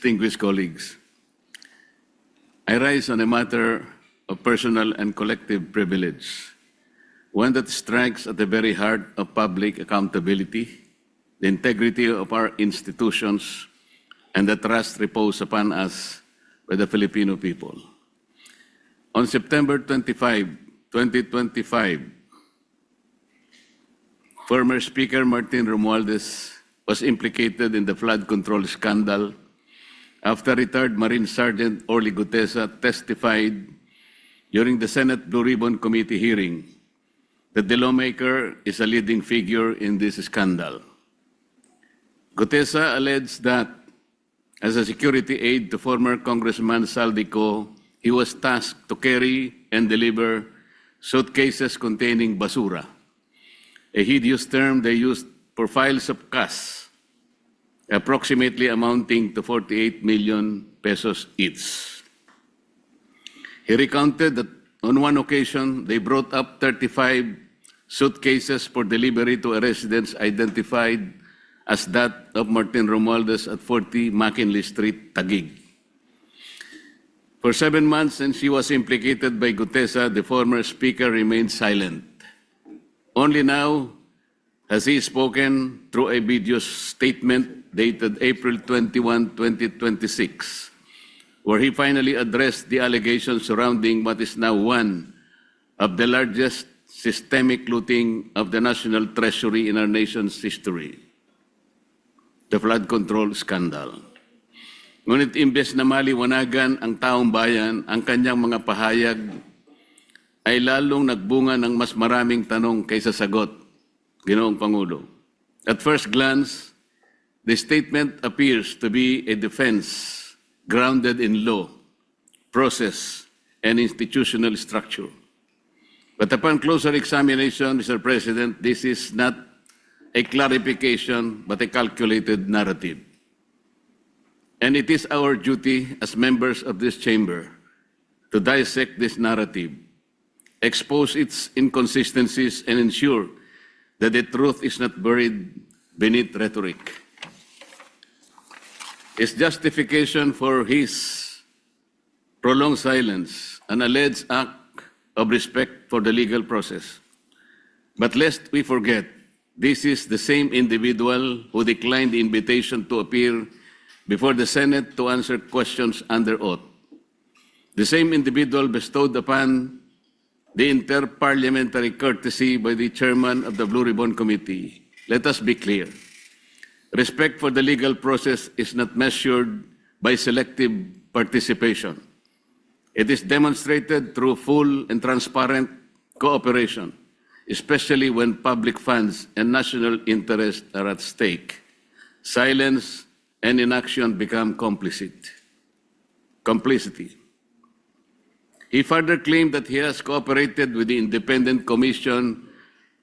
distinguished colleagues, I rise on a matter of personal and collective privilege, one that strikes at the very heart of public accountability, the integrity of our institutions, and the trust reposed upon us by the Filipino people. On September 25, 2025, former Speaker Martin Romualdez was implicated in the flood control scandal after retired Marine Sergeant Orly Gutesa testified during the Senate Blue Ribbon Committee hearing that the lawmaker is a leading figure in this scandal. Gutesa alleged that as a security aide to former Congressman Saldico, he was tasked to carry and deliver suitcases containing basura, a hideous term they used for files of cash, approximately amounting to 48 million pesos each. He recounted that on one occasion, they brought up 35 suitcases for delivery to a residence identified as that of Martin Romualdez at 40 McKinley Street, Taguig. For 7 months, since she was implicated by Gutesa, the former speaker remained silent. Only now has he spoken through a video statement dated April 21, 2026, where he finally addressed the allegations surrounding what is now one of the largest systemic looting of the national treasury in our nation's history, the flood control scandal. Ngunit imbes na maliwanagan ang taong bayan, ang kanyang mga pahayag ay lalong nagbunga ng mas maraming tanong kaysa sagot, Ginoong Pangulo. At first glance, the statement appears to be a defense grounded in law, process, and institutional structure. But upon closer examination, Mr. President, this is not a clarification but a calculated narrative. And it is our duty as members of this chamber to dissect this narrative, expose its inconsistencies, and ensure that the truth is not buried beneath rhetoric. His justification for his prolonged silence, an alleged act of respect for the legal process. But lest we forget, this is the same individual who declined the invitation to appear before the Senate to answer questions under oath. The same individual bestowed upon the inter-parliamentary courtesy by the chairman of the Blue Ribbon Committee. Let us be clear. Respect for the legal process is not measured by selective participation. It is demonstrated through full and transparent cooperation, especially when public funds and national interest are at stake. Silence and inaction become complicity. He further claimed that he has cooperated with the Independent Commission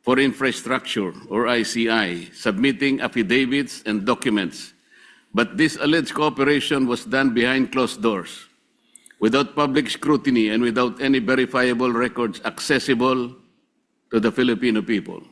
for Infrastructure, or ICI, submitting affidavits and documents. But this alleged cooperation was done behind closed doors, without public scrutiny and without any verifiable records accessible to the Filipino people.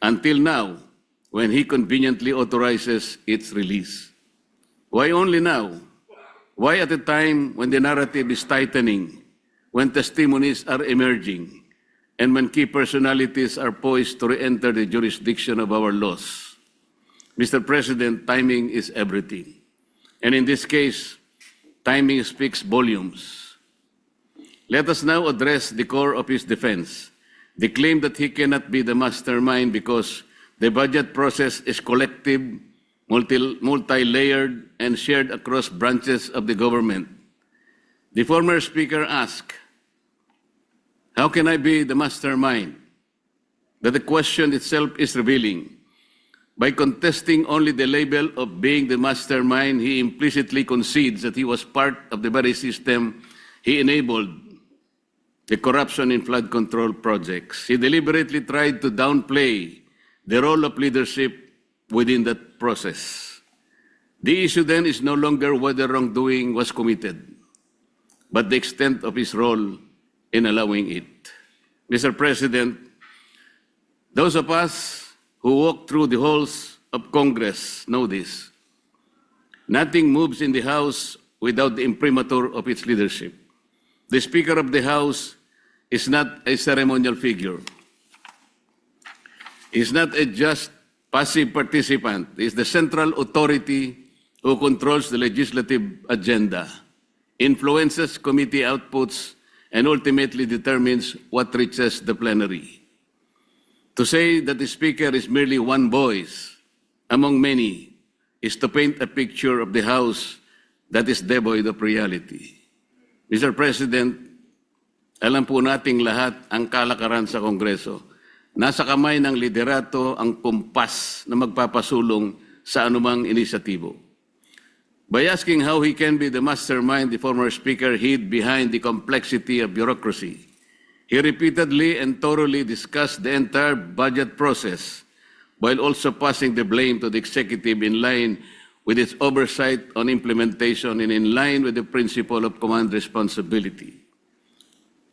Until now, when he conveniently authorizes its release. Why only now? Why at a time when the narrative is tightening, when testimonies are emerging, and when key personalities are poised to re-enter the jurisdiction of our laws? Mr. President, timing is everything. And in this case, timing speaks volumes. Let us now address the core of his defense, the claim that he cannot be the mastermind because the budget process is collective, multi-layered, and shared across branches of the government. The former speaker asked, how can I be the mastermind? That the question itself is revealing. By contesting only the label of being the mastermind, he implicitly concedes that he was part of the very system he enabled, the corruption in flood control projects. He deliberately tried to downplay the role of leadership within that process. The issue then is no longer whether wrongdoing was committed, but the extent of his role in allowing it. Mr. President, those of us who walk through the halls of Congress know this. Nothing moves in the House without the imprimatur of its leadership. The Speaker of the House is not a ceremonial figure. He is not a just passive participant. He is the central authority who controls the legislative agenda, influences committee outputs, and ultimately determines what reaches the plenary. To say that the Speaker is merely one voice among many is to paint a picture of the House that is devoid of reality. Mr. President, alam po nating lahat ang kalakaran sa Kongreso. Nasa kamay ng liderato ang kumpas na magpapasulong sa anumang inisyatibo. By asking how he can be the mastermind, the former Speaker hid behind the complexity of bureaucracy. He repeatedly and thoroughly discussed the entire budget process while also passing the blame to the executive in line with its oversight on implementation and in line with the principle of command responsibility.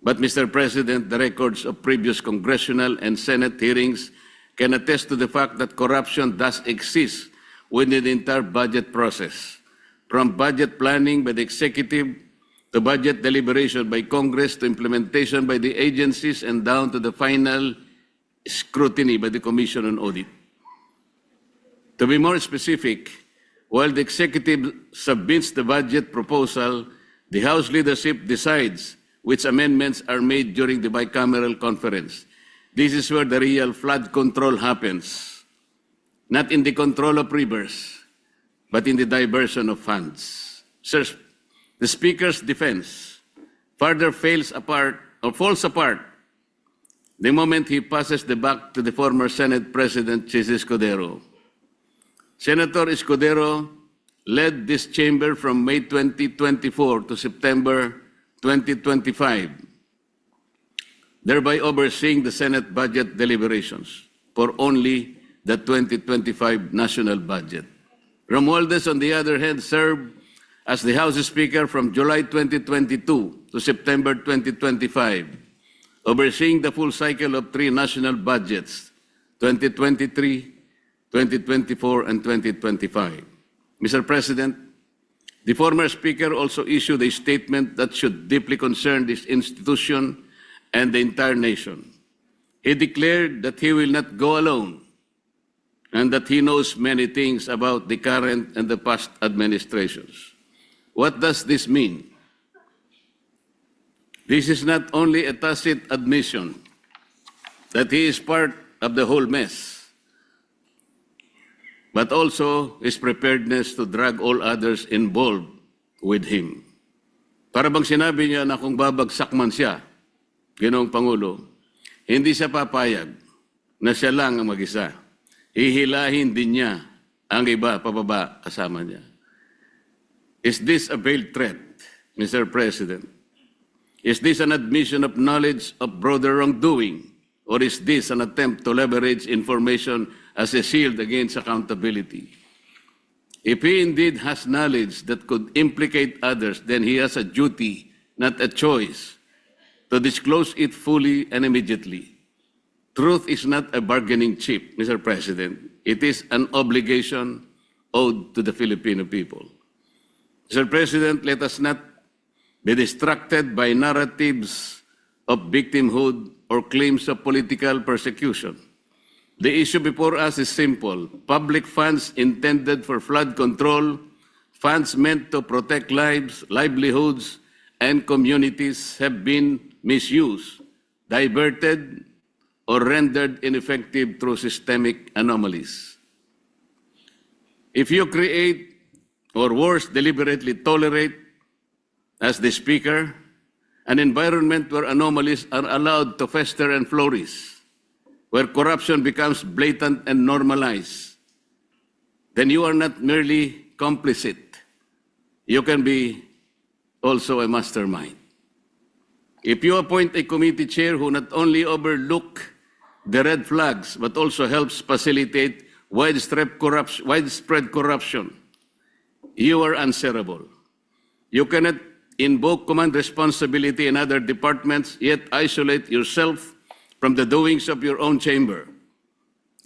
But, Mr. President, the records of previous congressional and Senate hearings can attest to the fact that corruption does exist within the entire budget process, from budget planning by the executive to budget deliberation by Congress to implementation by the agencies and down to the final scrutiny by the Commission on Audit. To be more specific, while the executive submits the budget proposal, the House leadership decides which amendments are made during the bicameral conference. This is where the real flood control happens, not in the control of rivers, but in the diversion of funds. Sir, the Speaker's defense further falls apart the moment he passes the buck to the former Senate President, Chis Escudero. Senator Escudero led this chamber from May 2024 to September 2025, thereby overseeing the Senate budget deliberations for only the 2025 national budget. Romualdez, on the other hand, served as the House Speaker from July 2022 to September 2025, overseeing the full cycle of three national budgets, 2023, 2024, and 2025. Mr. President, the former Speaker also issued a statement that should deeply concern this institution and the entire nation. He declared that he will not go alone and that he knows many things about the current and the past administrations. What does this mean? This is not only a tacit admission that he is part of the whole mess, but also his preparedness to drag all others involved with him. Para bang sinabi niya na kung babagsak man siya, Ginoong Pangulo, hindi siya papayag na siya lang ang mag-isa. Hihilahin din niya ang iba pababa kasama niya. Is this a veiled threat, Mr. President? Is this an admission of knowledge of broader wrongdoing? Or is this an attempt to leverage information as a shield against accountability? If he indeed has knowledge that could implicate others, then he has a duty, not a choice, to disclose it fully and immediately. Truth is not a bargaining chip, Mr. President. It is an obligation owed to the Filipino people. Mr. President, let us not be distracted by narratives of victimhood or claims of political persecution. The issue before us is simple. Public funds intended for flood control, funds meant to protect lives, livelihoods, and communities have been misused, diverted, or rendered ineffective through systemic anomalies. If you create, or worse, deliberately tolerate, as the Speaker, an environment where anomalies are allowed to fester and flourish, where corruption becomes blatant and normalized, then you are not merely complicit. You can be also a mastermind. If you appoint a committee chair who not only overlook the red flags, but also helps facilitate widespread corruption, you are answerable. You cannot invoke command responsibility in other departments, yet isolate yourself from the doings of your own chamber.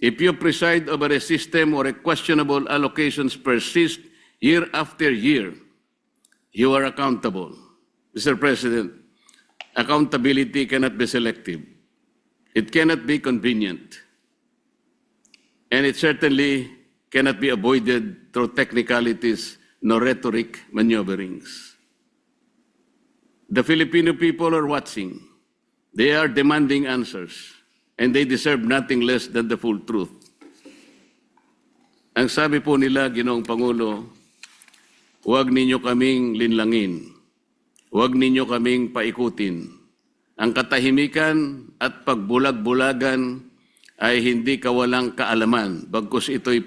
If you preside over a system or a questionable allocations persist Year after year, you are accountable. Mr. President, accountability cannot be selective. It cannot be convenient. And it certainly cannot be avoided through technicalities nor rhetoric maneuverings. The Filipino people are watching. They are demanding answers, and they deserve nothing less than the full truth. Ang sabi po nila, Ginoong Pangulo, huwag ninyo kaming linlangin. Huwag ninyo kaming paikutin. Ang katahimikan at pagbulag-bulagan ay hindi kawalang kaalaman, bagkus ito'y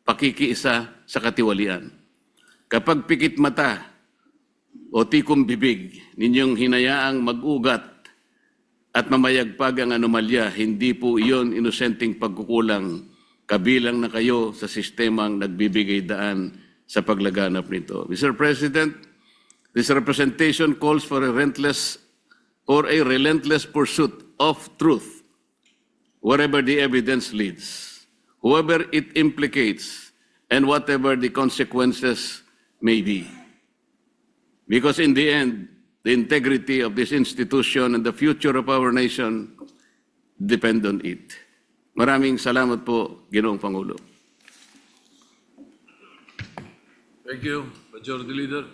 pakikiisa sa katiwalian. Kapag pikit mata o tikom bibig, ninyong hinayaang mag-ugat at mamayagpag ang anomalya, hindi po iyon inosenteng pagkukulang, kabilang na kayo sa sistemang nagbibigay daan sa paglaganap nito. Mr. President, this representation calls for a relentless pursuit of truth, wherever the evidence leads, whoever it implicates, and whatever the consequences may be. Because in the end, the integrity of this institution and the future of our nation depend on it. Maraming salamat po, Ginoong Pangulo. Thank you, Majority Leader.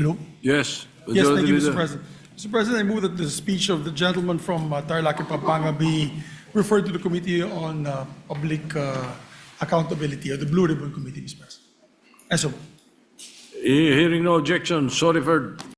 Hello? Yes, Yes, thank Majority you, Mr. Leader. President. Mr. President, I move that the speech of the gentleman from Tarlac and Pampanga be referred to the Committee on Public Accountability, or the Blue Ribbon Committee, Mr. President. And so, Hearing no objection, so referred.